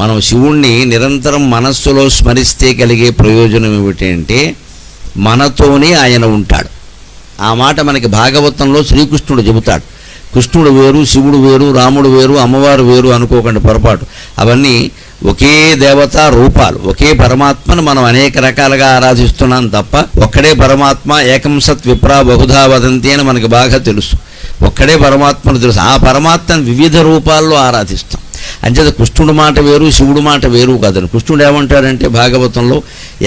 మనం శివుణ్ణి నిరంతరం మనస్సులో స్మరిస్తే కలిగే ప్రయోజనం ఏమిటంటే మనతోనే ఆయన ఉంటాడు. ఆ మాట మనకి భాగవతంలో శ్రీకృష్ణుడు చెబుతాడు. కృష్ణుడు వేరు, శివుడు వేరు, రాముడు వేరు, అమ్మవారు వేరు అనుకోకండి పొరపాటు. అవన్నీ ఒకే దేవతా రూపాలు, ఒకే పరమాత్మను మనం అనేక రకాలుగా ఆరాధిస్తున్నాం తప్ప ఒక్కడే పరమాత్మ ఏకం సత్ విప్రా బహుధా వదంతి అని మనకి బాగా తెలుసు. ఒక్కడే పరమాత్మను తెలుసు. ఆ పరమాత్మను వివిధ రూపాల్లో ఆరాధిస్తాం. అంచేత కృష్ణుడు మాట వేరు, శివుడు మాట వేరు కాదని. కృష్ణుడు ఏమంటాడంటే భాగవతంలో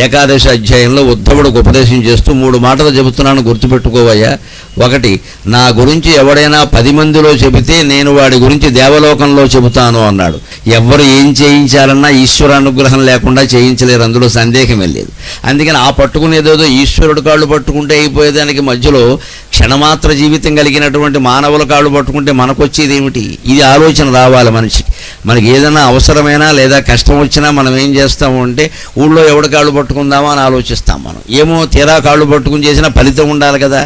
ఏకాదశి అధ్యాయంలో ఉద్ధవుడికి ఉపదేశం చేస్తూ 3 మాటలు చెబుతున్నాను, గుర్తుపెట్టుకోవయ్యా. ఒకటి, నా గురించి ఎవడైనా 10 మందిలో చెబితే నేను వాడి గురించి దేవలోకంలో చెబుతాను అన్నాడు. ఎవరు ఏం చేయించాలన్నా ఈశ్వర అనుగ్రహం లేకుండా చేయించలేరు, అందులో సందేహమే లేదు. అందుకని ఆ పట్టుకునేదేదో ఈశ్వరుడు కాళ్ళు పట్టుకుంటే అయిపోయేదానికి మధ్యలో క్షణమాత్ర జీవితం కలిగినటువంటి మానవుల కాళ్ళు పట్టుకుంటే మనకొచ్చేది ఏమిటి? ఇది ఆలోచన రావాలి మనిషికి. మనకి ఏదైనా అవసరమైనా లేదా కష్టం వచ్చినా మనం ఏం చేస్తాము అంటే ఊళ్ళో ఎవడి కాళ్ళు పట్టుకుందామా అని ఆలోచిస్తాం. మనం ఏమో తీరా కాళ్ళు పట్టుకుని చేసినా ఫలితం ఉండాలి కదా.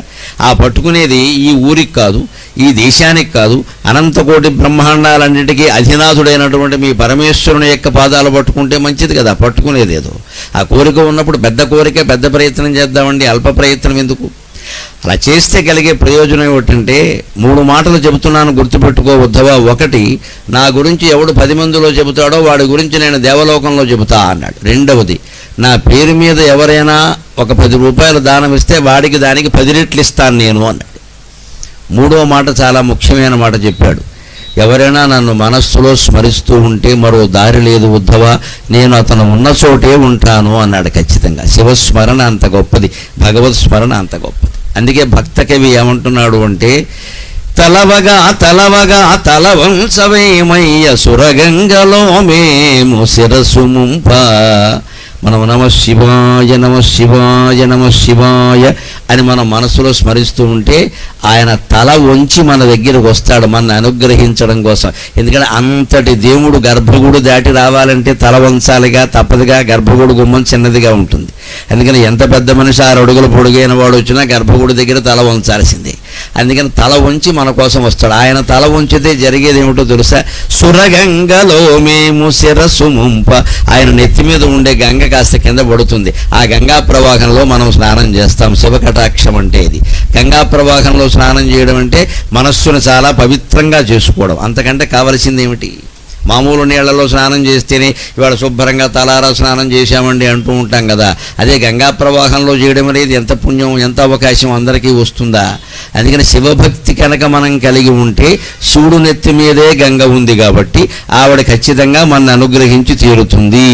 ఆ పట్టుకునేది ఈ ఊరికి కాదు, ఈ దేశానికి కాదు, అనంతకోటి బ్రహ్మాండాలన్నిటికీ అధినాథుడైనటువంటి మీ పరమేశ్వరుని యొక్క పాదాలు పట్టుకుంటే మంచిది కదా. పట్టుకునేదేదో ఆ కోరిక ఉన్నప్పుడు పెద్ద కోరిక, పెద్ద ప్రయత్నం చేద్దామండి, అల్ప ప్రయత్నం ఎందుకు? అలా చేస్తే కలిగే ప్రయోజనం ఏమిటంటే 3 మాటలు చెబుతున్నాను, గుర్తుపెట్టుకో ఉద్ధవ. ఒకటి, నా గురించి ఎవడు 10 మందిలో చెబుతాడో వాడి గురించి నేను దేవలోకంలో చెబుతా అన్నాడు. రెండవది, నా పేరు మీద ఎవరైనా ఒక 10 రూపాయలు దానం ఇస్తే వాడికి దానికి 10 రెట్లు ఇస్తాను నేను అన్నాడు. 3వ మాట చాలా ముఖ్యమైన మాట చెప్పాడు. ఎవరైనా నన్ను మనస్సులో స్మరిస్తూ ఉంటే మరో దారి లేదు ఉద్ధవ, నేను అతను ఉన్న చోటే ఉంటాను అన్నాడు. ఖచ్చితంగా శివస్మరణ అంత గొప్పది, భగవత్ స్మరణ అంత గొప్పది. అందుకే భక్త కవి ఏమంటున్నాడు అంటే, తలవగా తలవగా తలవంచవేమయ్య సురగంగలో మేము శిరసు ముంప. మనం నమ శివాయ నమ శివాయ నమ శివాయ అని మనం మనసులో స్మరిస్తూ ఉంటే ఆయన తల వంచి మన దగ్గరకు వస్తాడు మనల్ని అనుగ్రహించడం కోసం. ఎందుకంటే అంతటి దేవుడు గర్భగుడు దాటి రావాలంటే తల వంచాలిగా, తప్పదుగా. గర్భగుడు గుమ్మం చిన్నదిగా ఉంటుంది. అందుకని ఎంత పెద్ద మనిషి 6 అడుగుల పొడుగైన వాడు వచ్చినా గర్భగుడి దగ్గర తల వంచాల్సిందే. అందుకని తల వంచి మన కోసం వస్తాడు. ఆయన తల వంచితే జరిగేది ఏమిటో తెలుసా? సురగంగలో మేము శిరసు ముంప. ఆయన నెత్తి మీద ఉండే గంగ కాస్త కింద పడుతుంది. ఆ గంగా ప్రవాహంలో మనం స్నానం చేస్తాం. శివకటాక్షం అంటే ఇది. గంగా ప్రవాహంలో స్నానం చేయడం అంటే మనస్సును చాలా పవిత్రంగా చేసుకోవడం. అంతకంటే కావలసింది ఏమిటి? మామూలు నీళ్లలో స్నానం చేస్తేనే ఇవాళ శుభ్రంగా తలారా స్నానం చేశామండి అంటూ ఉంటాం కదా. అదే గంగా ప్రవాహంలో చేయడం అనేది ఎంత పుణ్యం, ఎంత అవకాశం అందరికీ వస్తుందా? అందుకని శివభక్తి కనుక మనం కలిగి ఉంటే శివుడు నెత్తి మీదే గంగ ఉంది కాబట్టి ఆవిడ ఖచ్చితంగా మన అనుగ్రహించి తీరుతుంది.